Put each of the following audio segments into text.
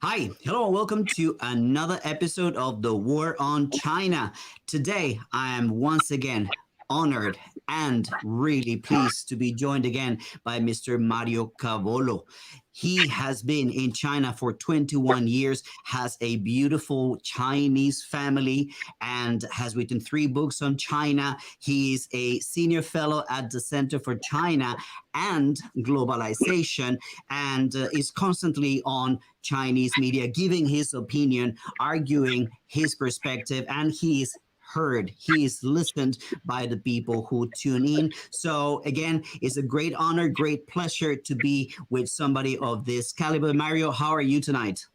Hi, hello, and welcome to another episode of The War on China. Today, I am once again honored and really pleased to be joined again by Mr. Mario Cavolo. He has been in China for 21 years, has a beautiful Chinese family, and has written 3 books on China. He is a senior fellow at the Center for China and Globalization, and is constantly on Chinese media, giving his opinion, arguing his perspective, and he is heard. He is listened by the people who tune in. So again, it's a great honor, great pleasure to be with somebody of this caliber. Mario, how are you tonight?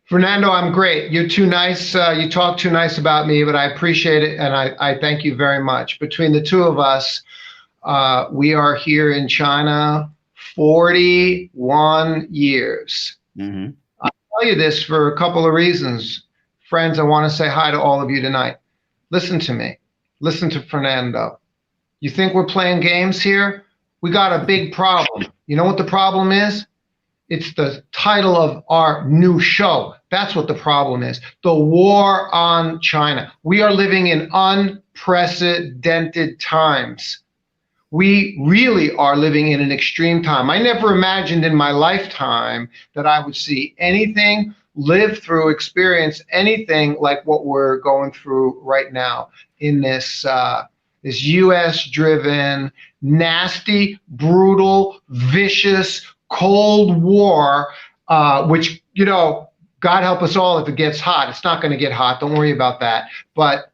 Fernando, I'm great. You're too nice. You talk too nice about me, but I appreciate it, and I thank you very much. Between the two of us, we are here in China 41 years. Mm-hmm. I'll tell you this for a couple of reasons. Friends, I want to say hi to all of you tonight. Listen to me. Listen to Fernando. You think we're playing games here? We got a big problem. You know what the problem is? It's the title of our new show. That's what the problem is. The War on China. We are living in unprecedented times. We really are living in an extreme time. I never imagined in my lifetime that I would see anything, live through, experience anything like what we're going through right now in this U.S.-driven, nasty, brutal, vicious, Cold War, which, God help us all if it gets hot. It's not going to get hot. Don't worry about that. But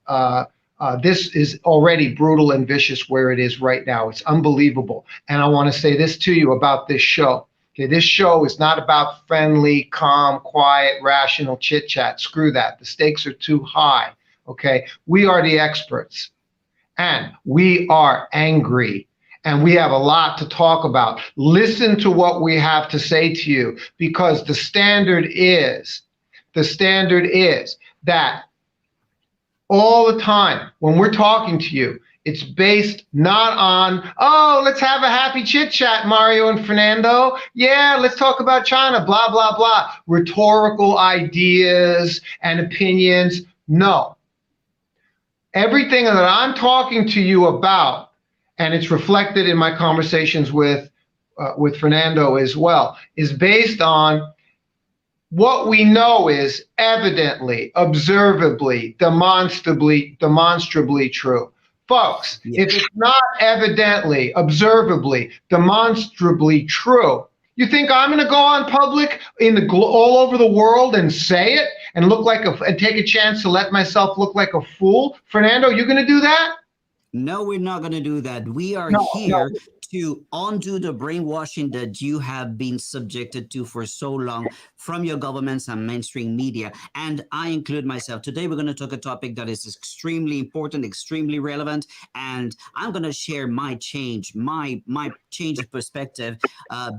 this is already brutal and vicious where it is right now. It's unbelievable. And I want to say this to you about this show. Okay, this show is not about friendly, calm, quiet, rational chit chat. Screw that. The stakes are too high. Okay, we are the experts, and we are angry, and we have a lot to talk about. Listen to what we have to say to you, because the standard is that all the time when we're talking to you, it's based not on, oh, let's have a happy chit chat, Mario and Fernando. Yeah, let's talk about China, blah, blah, blah. Rhetorical ideas and opinions. No. Everything that I'm talking to you about, and it's reflected in my conversations with Fernando as well, is based on what we know is evidently, observably, demonstrably true. Folks, Yes. if it's not evidently, observably, demonstrably true, you think I'm going to go on public all over the world and say it and and take a chance to let myself look like a fool? Fernando, you going to do that? No, we're not going to do that. We are No. here to undo the brainwashing that you have been subjected to for so long from your governments and mainstream media. And I include myself. Today, we're going to talk a topic that is extremely important, extremely relevant. And I'm going to share my change of perspective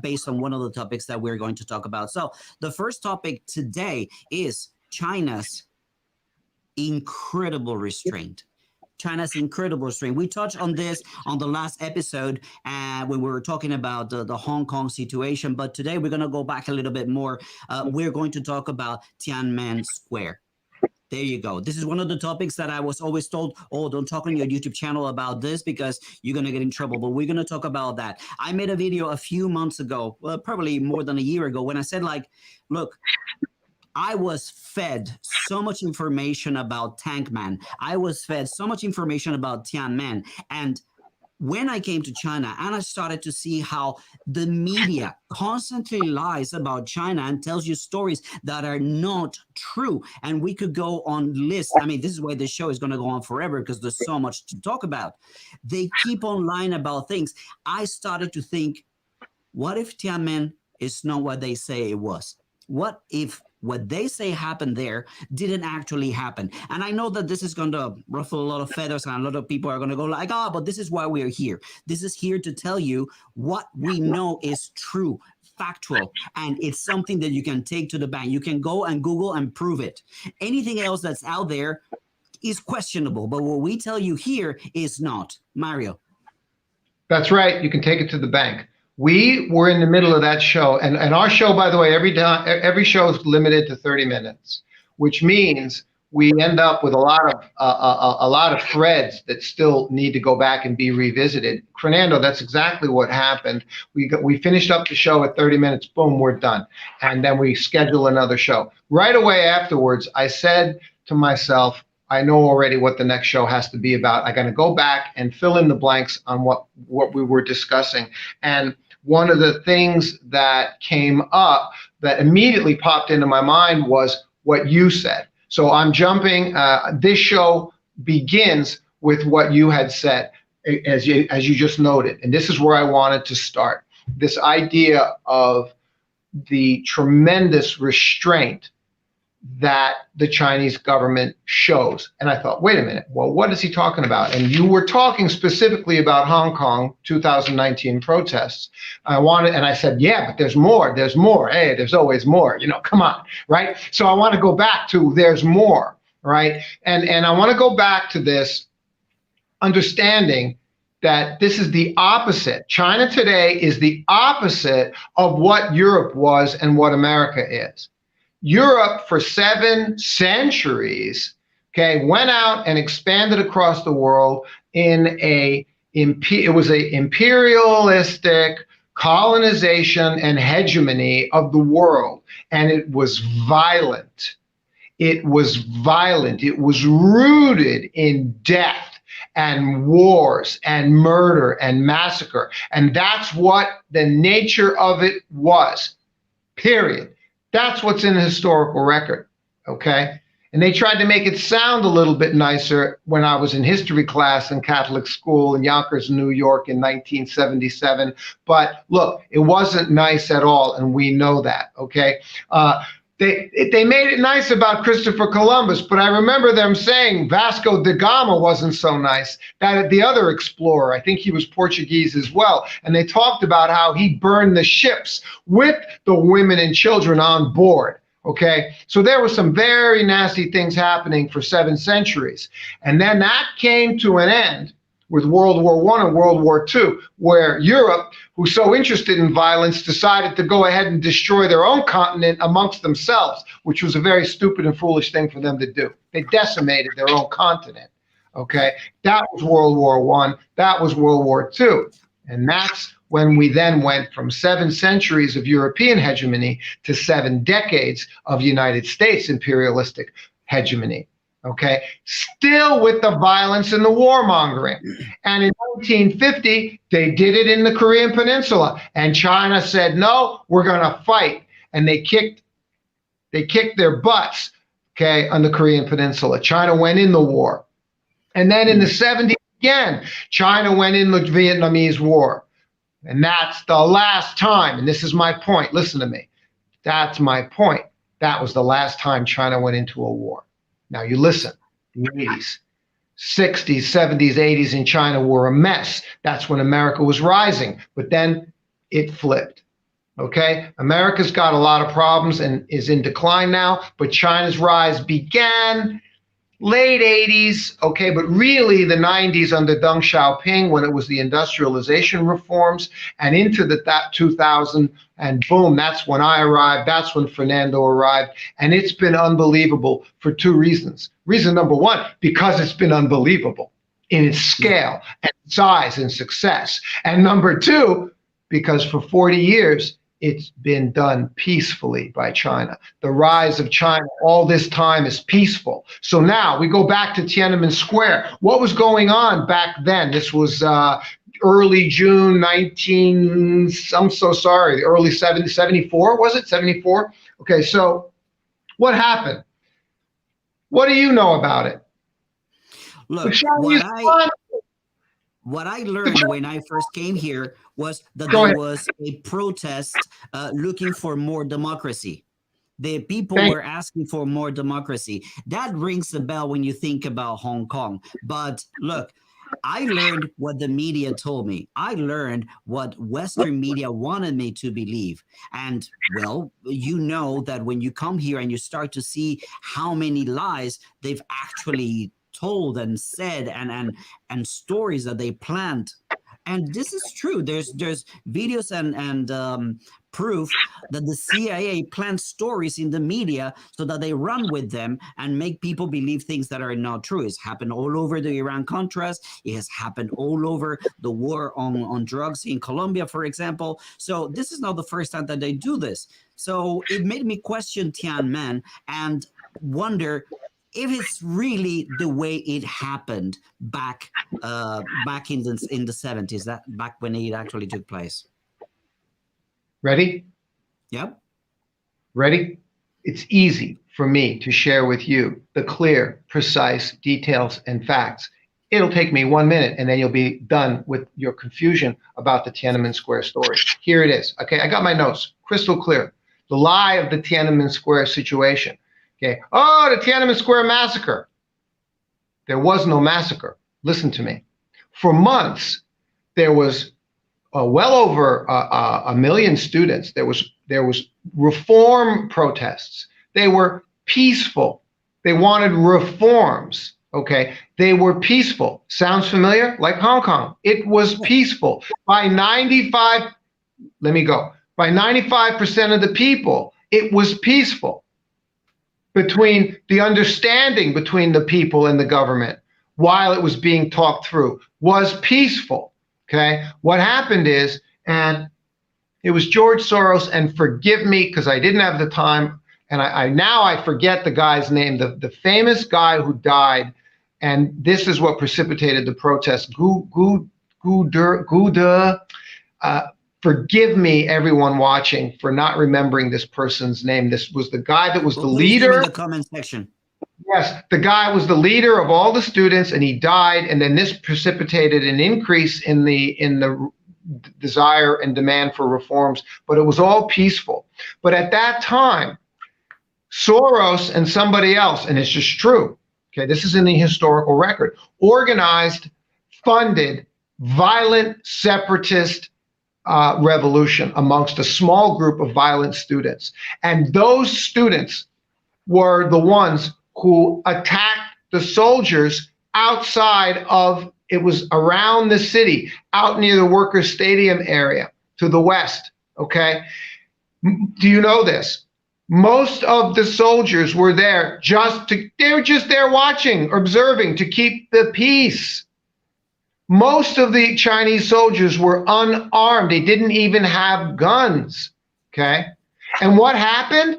based on one of the topics that we're going to talk about. So the first topic today is China's incredible restraint. China's incredible restraint. We touched on this on the last episode when we were talking about the Hong Kong situation, but today we're going to go back a little bit more. We're going to talk about Tiananmen Square. There you go. This is one of the topics that I was always told, oh, don't talk on your YouTube channel about this because you're going to get in trouble. But we're going to talk about that. I made a video a few months ago, well, probably more than a year ago, when I said, look, I was fed so much information about Tankman. I was fed so much information about Tiananmen. And when I came to China and I started to see how the media constantly lies about China and tells you stories that are not true, and we could go on lists. I mean, this is why this show is going to go on forever because there's so much to talk about. They keep on lying about things. I started to think, what if Tiananmen is not what they say it was? What if what they say happened there didn't actually happen? And I know that this is going to ruffle a lot of feathers and a lot of people are going to go like, but this is why we're here. This is here to tell you what we know is true, factual, and it's something that you can take to the bank. You can go and Google and prove it. Anything else that's out there is questionable, but what we tell you here is not. Mario. That's right. You can take it to the bank. We were in the middle of that show, and our show, by the way, every show is limited to 30 minutes, which means we end up with a lot of threads that still need to go back and be revisited. Fernando, that's exactly what happened. We finished up the show at 30 minutes. Boom, we're done, and then we schedule another show. Right away afterwards, I said to myself, I know already what the next show has to be about. I'm going to go back and fill in the blanks on what we were discussing. And one of the things that came up that immediately popped into my mind was what you said. So I'm jumping. This show begins with what you had said, as you just noted. And this is where I wanted to start. This idea of the tremendous restraint that the Chinese government shows. And I thought, wait a minute, well, what is he talking about? And you were talking specifically about Hong Kong 2019 protests. I said, yeah, but there's more. Hey, there's always more, come on, right? So I want to go back to there's more, right? And I want to go back to this understanding that this is the opposite. China today is the opposite of what Europe was and what America is. Europe for 7 centuries, went out and expanded across the world it was a imperialistic colonization and hegemony of the world, and it was violent. It was violent. It was rooted in death and wars and murder and massacre, and that's what the nature of it was, period. That's what's in the historical record, okay? And they tried to make it sound a little bit nicer when I was in history class in Catholic school in Yonkers, New York in 1977. But look, it wasn't nice at all, and we know that, okay? They made it nice about Christopher Columbus, but I remember them saying Vasco da Gama wasn't so nice. That the other explorer, I think he was Portuguese as well, and they talked about how he burned the ships with the women and children on board. Okay, so there were some very nasty things happening for 7 centuries, and then that came to an end with World War I and World War II, where Europe, who's so interested in violence, decided to go ahead and destroy their own continent amongst themselves, which was a very stupid and foolish thing for them to do. They decimated their own continent, okay? That was World War I, that was World War II. And that's when we then went from 7 centuries of European hegemony to 7 decades of United States imperialistic hegemony. Okay, still with the violence and the warmongering. And in 1950, they did it in the Korean Peninsula. And China said, no, we're going to fight. And they kicked their butts, okay, on the Korean Peninsula. China went in the war. And then in the 70s again, China went in the Vietnamese War. And that's the last time, and this is my point, listen to me. That's my point. That was the last time China went into a war. Now you listen, the 80s, 60s, 70s, 80s in China were a mess. That's when America was rising, but then it flipped, okay? America's got a lot of problems and is in decline now, but China's rise began late 80s, okay, but really the 90s under Deng Xiaoping when it was the industrialization reforms, and into that 2000, and boom, that's when I arrived, that's when Fernando arrived, and it's been unbelievable for 2 reasons. Reason number 1, because it's been unbelievable in its scale and size and success. And number 2, because for 40 years, it's been done peacefully by China. The rise of China all this time is peaceful. So now we go back to Tiananmen Square. What was going on back then? This was early June the early 74, was it? 74? Okay, so what happened? What do you know about it? Look, what I learned when I first came here was that there was a protest looking for more democracy. The people were asking for more democracy. That rings a bell when you think about Hong Kong. But look, I learned what the media told me. I learned what Western media wanted me to believe. And, well, you know that when you come here and you start to see how many lies they've actually told and said and stories that they planned And this is true. There's videos and proof that the CIA plants stories in the media so that they run with them and make people believe things that are not true. It's happened all over the Iran-Contras. It has happened all over the war on drugs in Colombia, for example. So this is not the first time that they do this. So it made me question Tiananmen and wonder if it's really the way it happened back in the 70s, that back when it actually took place. Ready? Yep. Ready? It's easy for me to share with you the clear, precise details and facts. It'll take me 1 minute, and then you'll be done with your confusion about the Tiananmen Square story. Here it is. Okay, I got my notes, crystal clear. The lie of the Tiananmen Square situation. Okay. Oh, the Tiananmen Square massacre. There was no massacre. Listen to me. For months, there was well over 1 million students. There was reform protests. They were peaceful. They wanted reforms. Okay. They were peaceful. Sounds familiar? Like Hong Kong. It was peaceful. By 95%, By 95% of the people, it was peaceful. Between the understanding between the people and the government while it was being talked through was peaceful. Okay. What happened is, and it was George Soros, and forgive me because I didn't have the time, and I forget the guy's name, the famous guy who died, and this is what precipitated the protest. Forgive me, everyone watching, for not remembering this person's name. This was the guy that was the leader. In the comment section. Yes, the guy was the leader of all the students, and he died. And then this precipitated an increase in the desire and demand for reforms. But it was all peaceful. But at that time, Soros and somebody else, and it's just true. Okay, this is in the historical record. Organized, funded, violent separatist revolution amongst a small group of violent students. And those students were the ones who attacked the soldiers outside of, it was around the city, out near the Workers' Stadium area to the west. Okay. Do you know this? Most of the soldiers were there they were just there watching, observing, to keep the peace. Most of the Chinese soldiers were unarmed. They didn't even have guns. Okay. And what happened?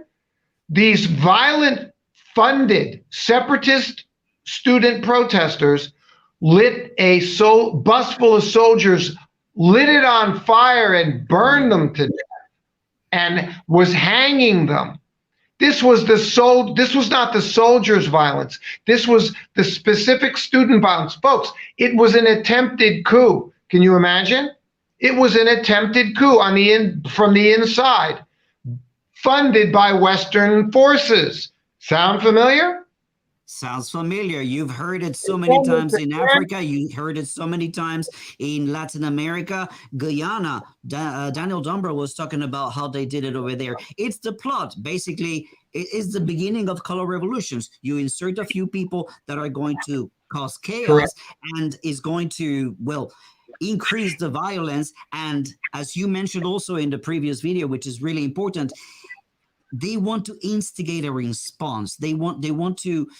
These violent, funded, separatist student protesters lit a bus full of soldiers, lit it on fire and burned them to death, and was hanging them. This was not the soldiers' violence. This was the specific student violence. Folks, it was an attempted coup. Can you imagine? It was an attempted coup from the inside, funded by Western forces. Sound familiar? Sounds familiar. You've heard it so many times in Africa. You heard it so many times in Latin America. Guyana, Daniel Dumbra was talking about how they did it over there. It's the plot. Basically, it is the beginning of color revolutions. You insert a few people that are going to cause chaos. Correct. And is going to, increase the violence. And as you mentioned also in the previous video, which is really important, they want to instigate a response. They want to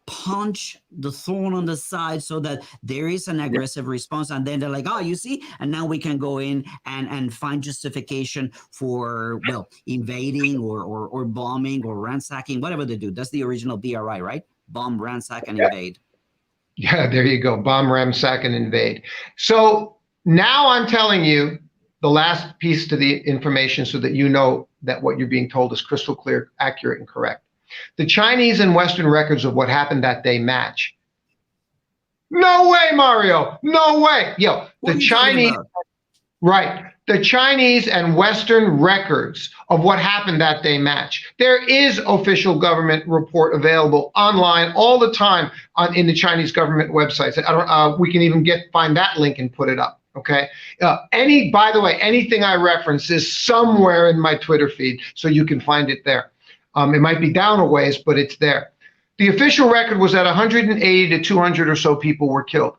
punch the thorn on the side so that there is an aggressive response, and then they're like, oh, you see, and now we can go in and find justification for invading or bombing or ransacking, whatever they do. That's the original BRI, right? Bomb, ransack, and invade. Yeah, there you go. Bomb, ransack, and invade. So now I'm telling you the last piece to the information so that you know that what you're being told is crystal clear, accurate, and correct. The Chinese and Western records of what happened that day match. No way, Mario. No way. The Chinese, right. The Chinese and Western records of what happened that day match. There is official government report available online all the time in the Chinese government websites. We can even find that link and put it up. Okay. By the way, anything I reference is somewhere in my Twitter feed, so you can find it there. It might be down a ways, but it's there. The official record was that 180 to 200 or so people were killed.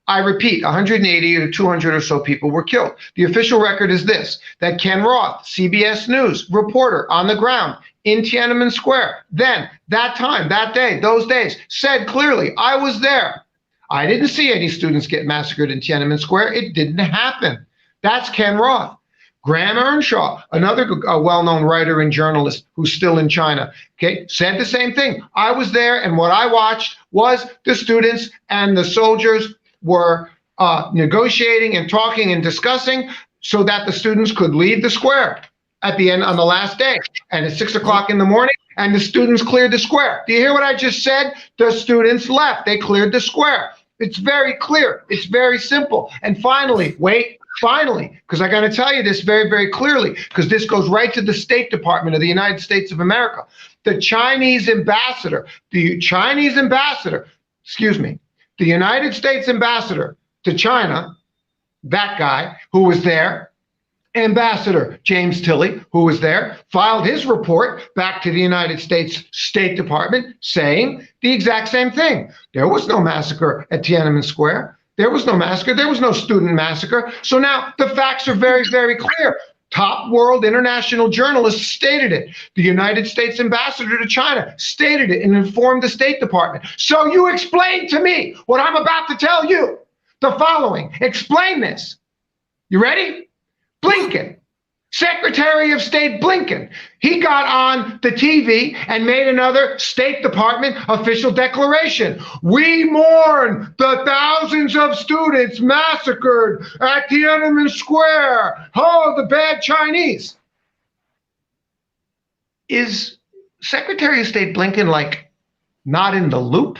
I repeat, 180 to 200 or so people were killed. The official record is this, that Ken Roth, CBS News reporter on the ground in Tiananmen Square, then, that time, that day, those days, said clearly, I was there. I didn't see any students get massacred in Tiananmen Square. It didn't happen. That's Ken Roth. Graham Earnshaw, another well-known writer and journalist who's still in China, okay, said the same thing. I was there, and what I watched was the students and the soldiers were negotiating and talking and discussing so that the students could leave the square at the end on the last day. And at 6 o'clock in the morning, and the students cleared the square. Do you hear what I just said? The students left. They cleared the square. It's very clear. It's very simple. And finally, because I got to tell you this very, very clearly, because this goes right to the State Department of the United States of America. The United States ambassador to China, that guy who was there, Ambassador James Tilley, who was there, filed his report back to the United States State Department saying the exact same thing. There was no massacre at Tiananmen Square. There was no massacre. There was no student massacre. So now the facts are very, very clear. Top world international journalists stated it. The United States ambassador to China stated it and informed the State Department. So you explain to me what I'm about to tell you. The following. Explain this. You ready? Blinken, Secretary of State Blinken, he got on the TV and made another State Department official declaration. We mourn the thousands of students massacred at Tiananmen Square. Oh, the bad Chinese. Is Secretary of State Blinken like not in the loop?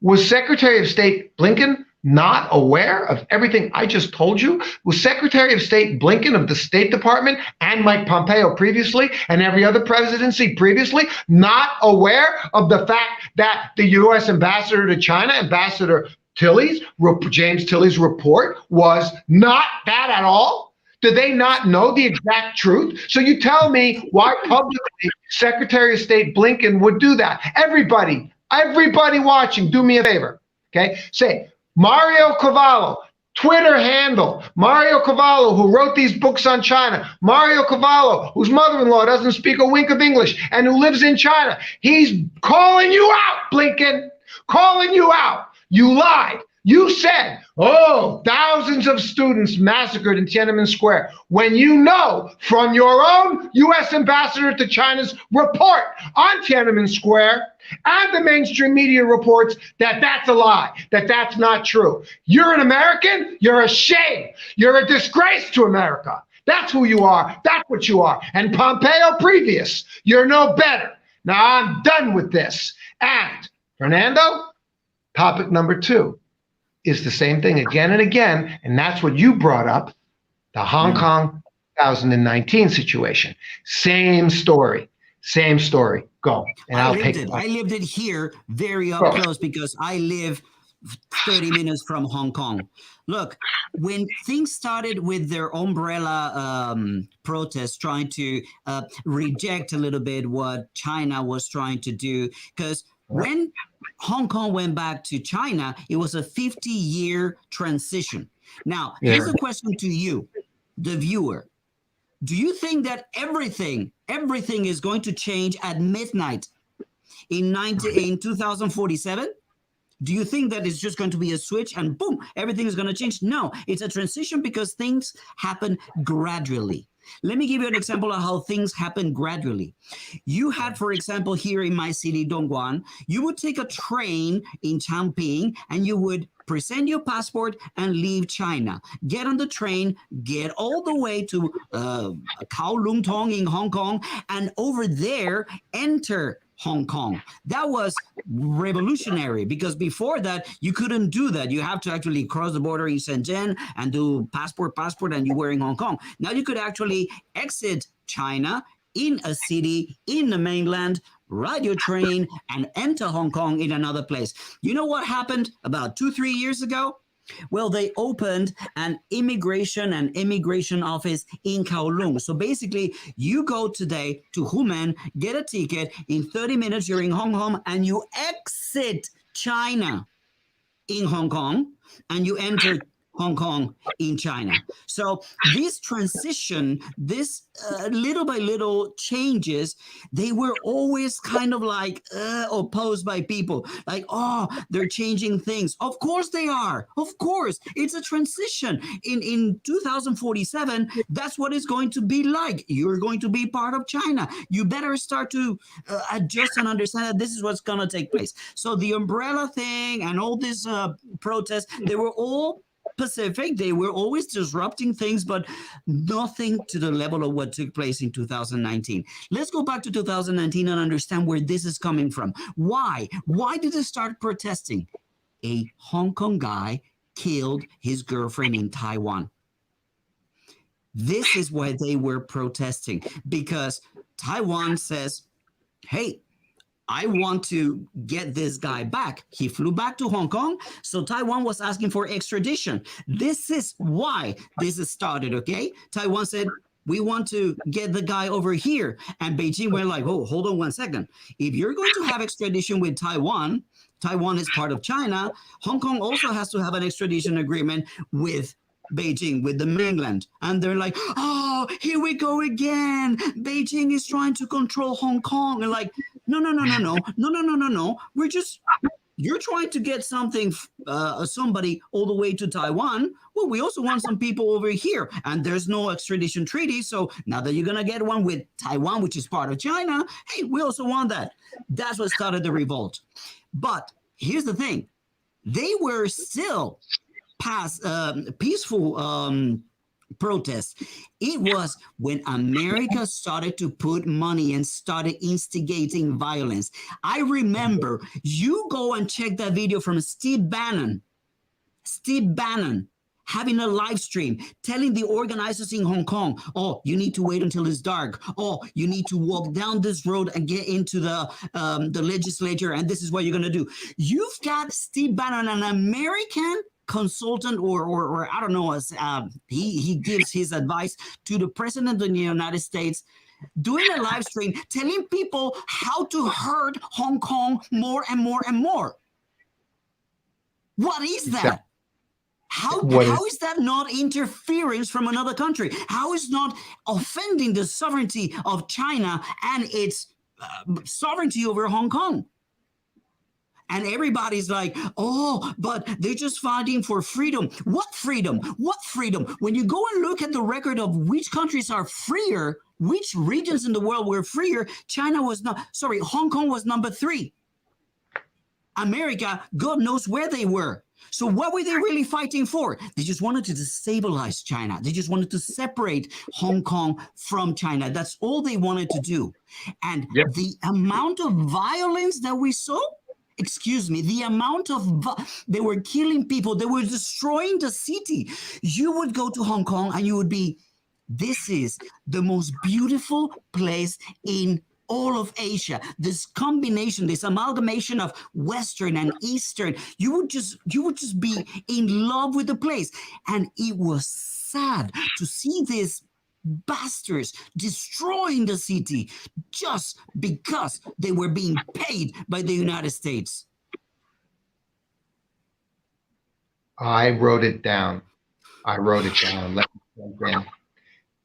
Was Secretary of State Blinken not aware of everything I just told you? Was Secretary of State Blinken of the State Department and Mike Pompeo previously and every other presidency previously not aware of the fact that the U.S. ambassador to China, Ambassador James Tilley's report was not that at all? Do they not know the exact truth? So you tell me why publicly Secretary of State Blinken would do that. Everybody watching, do me a favor, okay? Say, Mario Cavolo, Twitter handle, Mario Cavolo, who wrote these books on China, Mario Cavolo, whose mother-in-law doesn't speak a wink of English and who lives in China. He's calling you out, Blinken, calling you out. You lied. You said, oh, thousands of students massacred in Tiananmen Square, when you know from your own U.S. ambassador to China's report on Tiananmen Square and the mainstream media reports that that's a lie, that that's not true. You're an American. You're a shame. You're a disgrace to America. That's who you are. That's what you are. And Pompeo previous, you're no better. Now I'm done with this. And Fernando, topic number 2 is the same thing again and again, and that's what you brought up, the Hong Kong 2019 situation. Same story. Go. And I lived it here very up close because I live 30 minutes from Hong Kong. Look, when things started with their umbrella protests, trying to reject a little bit what China was trying to do, because when Hong Kong went back to China, it was a 50-year transition. Now, here's a question to you, the viewer. Do you think that everything is going to change at midnight in 2047? Do you think that it's just going to be a switch and boom, everything is going to change? No, it's a transition because things happen gradually. Let me give you an example of how things happen gradually. You had, for example, here in my city, Dongguan, you would take a train in Changping and you would present your passport and leave China. Get on the train, get all the way to Kowloon Tong in Hong Kong, and over there, enter Hong Kong. That was revolutionary because before that, you couldn't do that. You have to actually cross the border in Shenzhen and do passport, and you were in Hong Kong. Now you could actually exit China in a city, in the mainland, ride your train and enter Hong Kong in another place. You know what happened about 2-3 years ago? Well, they opened an immigration office in Kowloon. So basically, you go today to Humen, get a ticket. In 30 minutes, you're in Hong Kong, and you exit China. in Hong Kong and you enter Hong Kong in China. So this transition, this little by little changes, they were always kind of like opposed by people. Like, oh, they're changing things. Of course they are. Of course. It's a transition. In 2047, that's what it's going to be like. You're going to be part of China. You better start to adjust and understand that this is what's going to take place. So the umbrella thing and all this protests, they were all Pacific. They were always disrupting things, but nothing to the level of what took place in 2019. Let's go back to 2019 and understand where this is coming from. Why? Why did they start protesting? A Hong Kong guy killed his girlfriend in Taiwan. This is why they were protesting, because Taiwan says, hey, I want to get this guy back. He flew back to Hong Kong, so Taiwan was asking for extradition. This is why this is started, okay? Taiwan said, we want to get the guy over here. And Beijing went like, oh, hold on one second. If you're going to have extradition with Taiwan, Taiwan is part of China. Hong Kong also has to have an extradition agreement with Beijing, with the mainland. And they're like, oh, here we go again. Beijing is trying to control Hong Kong. And like, no. We're just, you're trying to get something, somebody all the way to Taiwan. Well, we also want some people over here. And there's no extradition treaty. So now that you're going to get one with Taiwan, which is part of China, hey, we also want that. That's what started the revolt. But here's the thing. They were still past peaceful protests. It was when America started to put money and started instigating violence. I remember, you go and check that video from Steve Bannon having a live stream telling the organizers in Hong Kong, oh, you need to wait until it's dark. Oh, you need to walk down this road and get into the legislature, and this is what you're going to do. You've got Steve Bannon, an American consultant, or I don't know, as he gives his advice to the president of the United States, doing a live stream telling people how to hurt Hong Kong more and more and more. What is that? How is that not interference from another country? How is not offending the sovereignty of China and its sovereignty over Hong Kong? And everybody's like, oh, but they're just fighting for freedom. What freedom? What freedom? When you go and look at the record of which countries are freer, which regions in the world were freer, Hong Kong was number 3. America, God knows where they were. So what were they really fighting for? They just wanted to destabilize China. They just wanted to separate Hong Kong from China. That's all they wanted to do. And the amount of violence that we saw, the amount of, they were killing people, they were destroying the city. You would go to Hong Kong and you would be, this is the most beautiful place in all of Asia. This combination, this amalgamation of Western and Eastern, you would just be in love with the place. And it was sad to see these bastards destroying the city just because they were being paid by the United States. I wrote it down. Let me say again.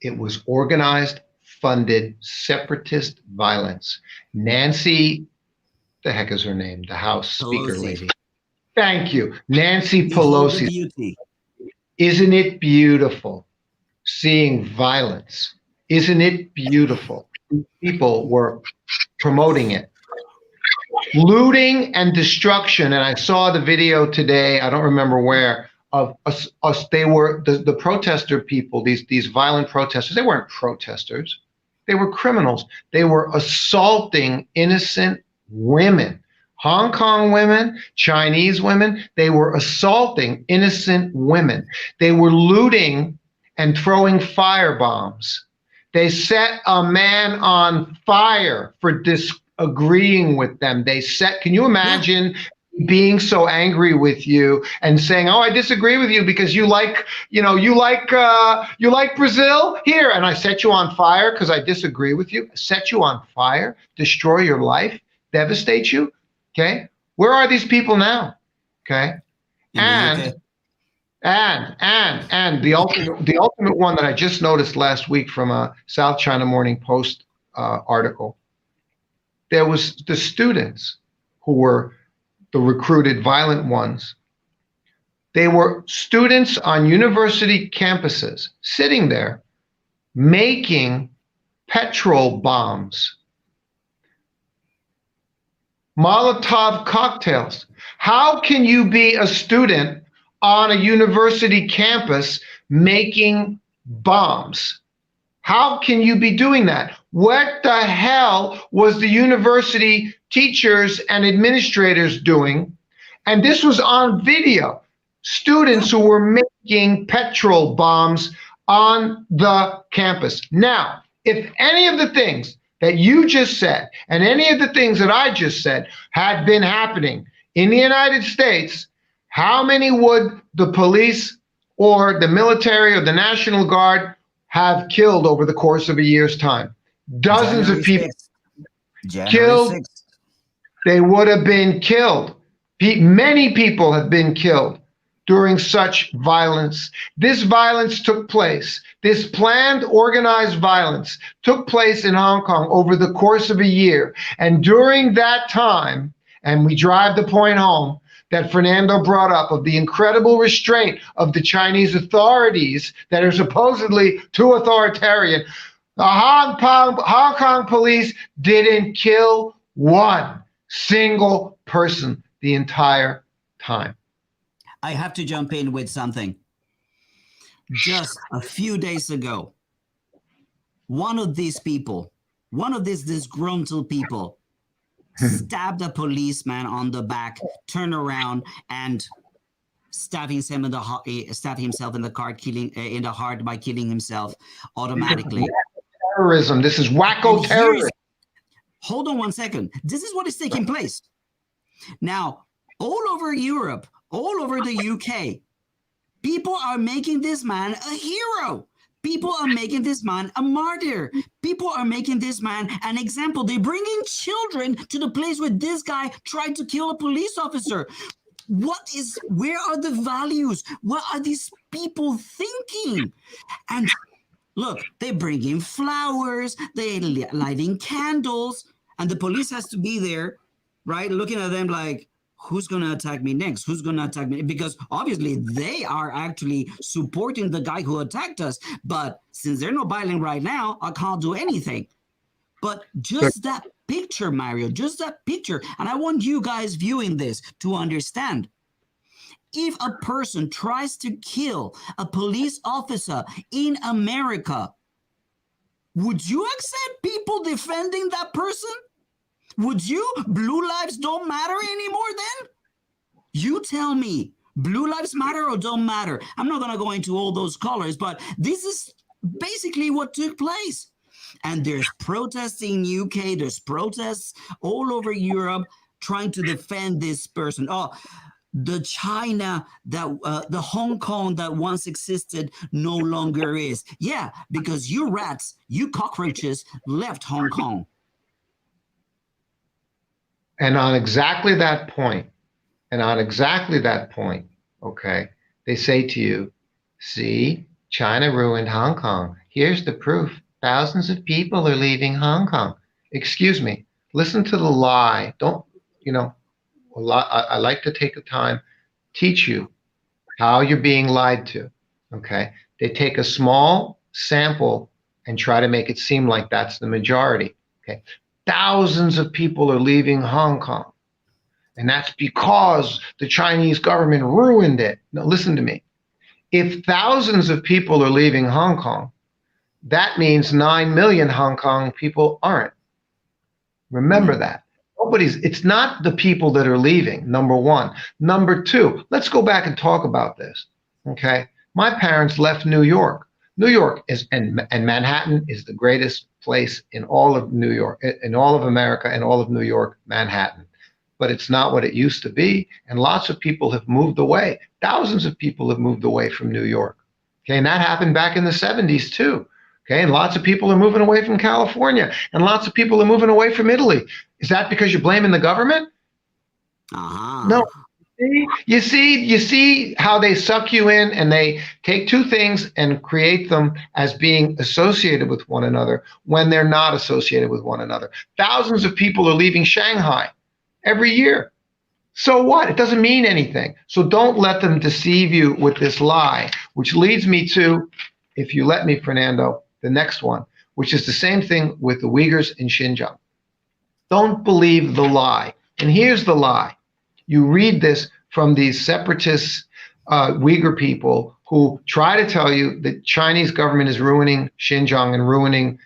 It was organized, funded, separatist violence. Nancy, the heck is her name? The House Speaker lady. Thank you. Nancy Pelosi. Isn't it beautiful seeing violence? Isn't it beautiful? People were promoting it. Looting and destruction. And I saw the video today, I don't remember where, of us. They were the protester people, these violent protesters. They weren't protesters. They were criminals. They were assaulting innocent women. Hong Kong women, Chinese women, they were assaulting innocent women. They were looting and throwing firebombs. They set a man on fire for disagreeing with them. Can you imagine being so angry with you and saying, oh, I disagree with you because you like Brazil here, and I set you on fire because I disagree with you, set you on fire, destroy your life, devastate you. Okay. Where are these people now? Okay. in the UK. And the ultimate one that I just noticed last week from a South China Morning Post article, there was the students who were the recruited violent ones. They were students on university campuses sitting there making petrol bombs, Molotov cocktails. How can you be a student on a university campus making bombs? How can you be doing that? What the hell was the university teachers and administrators doing? And this was on video. Students who were making petrol bombs on the campus. Now, if any of the things that you just said and any of the things that I just said had been happening in the United States, how many would the police or the military or the National Guard have killed over the course of a year's time? Dozens of people killed. 6th. They would have been killed. Many people have been killed during such violence. This violence took place. This planned, organized violence took place in Hong Kong over the course of a year. And during that time, and we drive the point home that Fernando brought up of the incredible restraint of the Chinese authorities that are supposedly too authoritarian, the Hong Kong police didn't kill one single person the entire time. I have to jump in with something. Just a few days ago, one of these people, one of these disgruntled people, stabbed a policeman on the back, turned around, and stabbed himself in the heart by killing himself automatically. Terrorism. This is wacko terrorism. Hold on one second. This is what is taking place now all over Europe. All over the UK, people are making this man a hero. People are making this man a martyr. People are making this man an example. They're bringing children to the place where this guy tried to kill a police officer. Where are the values? What are these people thinking? And look, they bring in flowers, they lighting candles, and the police has to be there, right? Looking at them like, who's going to attack me next? Who's going to attack me? Because obviously they are actually supporting the guy who attacked us. But since they're not violent right now, I can't do anything. But just that picture, Mario, just that picture. And I want you guys viewing this to understand. If a person tries to kill a police officer in America, would you accept people defending that person? Would you? Blue lives don't matter anymore then? You tell me, blue lives matter or don't matter? I'm not going to go into all those colors, but this is basically what took place. And there's protests in UK, there's protests all over Europe trying to defend this person. Oh, the China, the Hong Kong that once existed no longer is. Yeah, because you rats, you cockroaches left Hong Kong. And on exactly that point, okay, they say to you, see, China ruined Hong Kong. Here's the proof. Thousands of people are leaving Hong Kong. Excuse me. Listen to the lie. Don't, I like to take the time, teach you how you're being lied to, okay? They take a small sample and try to make it seem like that's the majority, okay? Thousands of people are leaving Hong Kong, and that's because the Chinese government ruined it. Now, listen to me. If thousands of people are leaving Hong Kong, that means 9 million Hong Kong people aren't. Remember that. It's not the people that are leaving, number one. Number two, let's go back and talk about this, okay? My parents left New York. New York is, and Manhattan is the greatest place in all of New York, in all of America, and all of New York, Manhattan. But it's not what it used to be, and lots of people have moved away. Thousands of people have moved away from New York, okay? And that happened back in the 70s too, okay? And lots of people are moving away from California, and lots of people are moving away from Italy. Is that because you're blaming the government? Uh-huh. No, You see how they suck you in, and they take two things and create them as being associated with one another when they're not associated with one another. Thousands of people are leaving Shanghai every year. So what? It doesn't mean anything. So don't let them deceive you with this lie, which leads me to, if you let me, Fernando, the next one, which is the same thing with the Uyghurs in Xinjiang. Don't believe the lie. And here's the lie. You read this from these separatist Uyghur people who try to tell you that Chinese government is ruining Xinjiang and ruining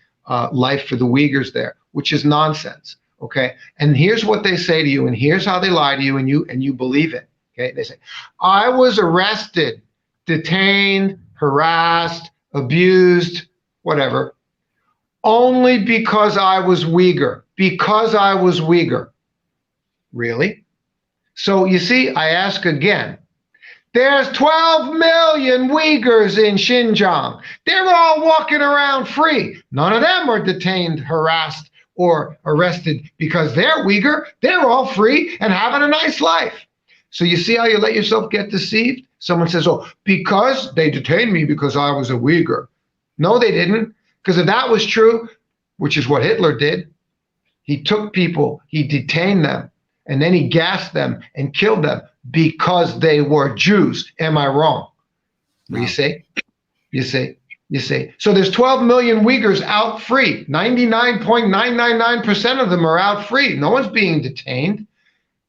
life for the Uyghurs there, which is nonsense. Okay, and here's what they say to you, and here's how they lie to you, and you believe it. Okay, they say, I was arrested, detained, harassed, abused, whatever, only because I was Uyghur. Because I was Uyghur. Really? So you see, I ask again. There's 12 million Uyghurs in Xinjiang. They're all walking around free. None of them are detained, harassed, or arrested because they're Uyghur. They're all free and having a nice life. So you see how you let yourself get deceived? Someone says, oh, because they detained me because I was a Uyghur. No, they didn't. Because if that was true, which is what Hitler did, he took people, he detained them, and then he gassed them and killed them because they were Jews. Am I wrong? No. You see? You see? You see, so there's 12 million Uyghurs out free. 99.999% of them are out free. No one's being detained.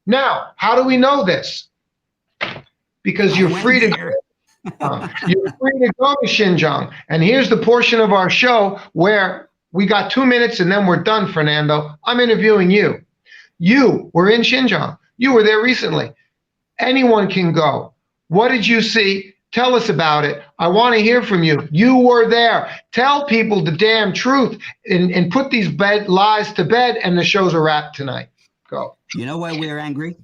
Now, how do we know this? Because you're free to go to Xinjiang. And here's the portion of our show where we got 2 minutes and then we're done, Fernando. I'm interviewing you. You were in Xinjiang. You were there recently. Anyone can go. What did you see? Tell us about it. I want to hear from you. You were there. Tell people the damn truth and put these lies to bed, and the show's a wrap tonight. Go. You know why we're angry?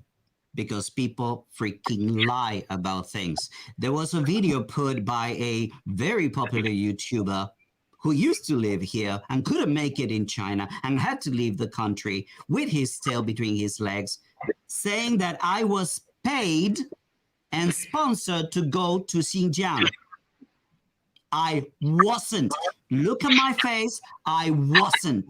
Because people freaking lie about things. There was a video put by a very popular YouTuber who used to live here and couldn't make it in China and had to leave the country with his tail between his legs, saying that I was paid and sponsored to go to Xinjiang. I wasn't. Look at my face. I wasn't.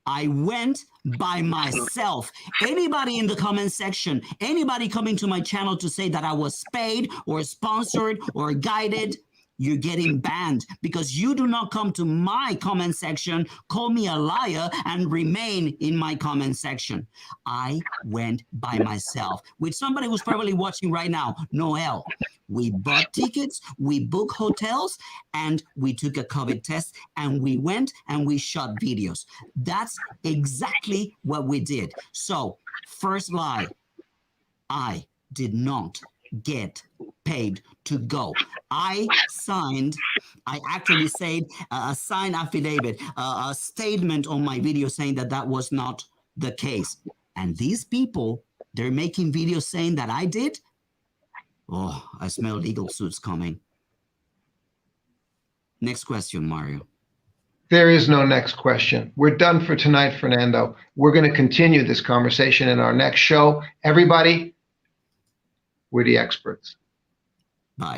I went by myself. Anybody in the comment section, anybody coming to my channel to say that I was paid or sponsored or guided, you're getting banned because you do not come to my comment section, call me a liar, and remain in my comment section. I went by myself with somebody who's probably watching right now, Noel. We bought tickets, we booked hotels, and we took a COVID test, and we went and we shot videos. That's exactly what we did. So, first lie, I did not get paid to go. I actually said a signed affidavit, a statement on my video saying that that was not the case. And these people, they're making videos saying that I did. Oh, I smell legal suits coming. Next question, Mario. There is no next question. We're done for tonight, Fernando. We're going to continue this conversation in our next show. Everybody, we're the experts.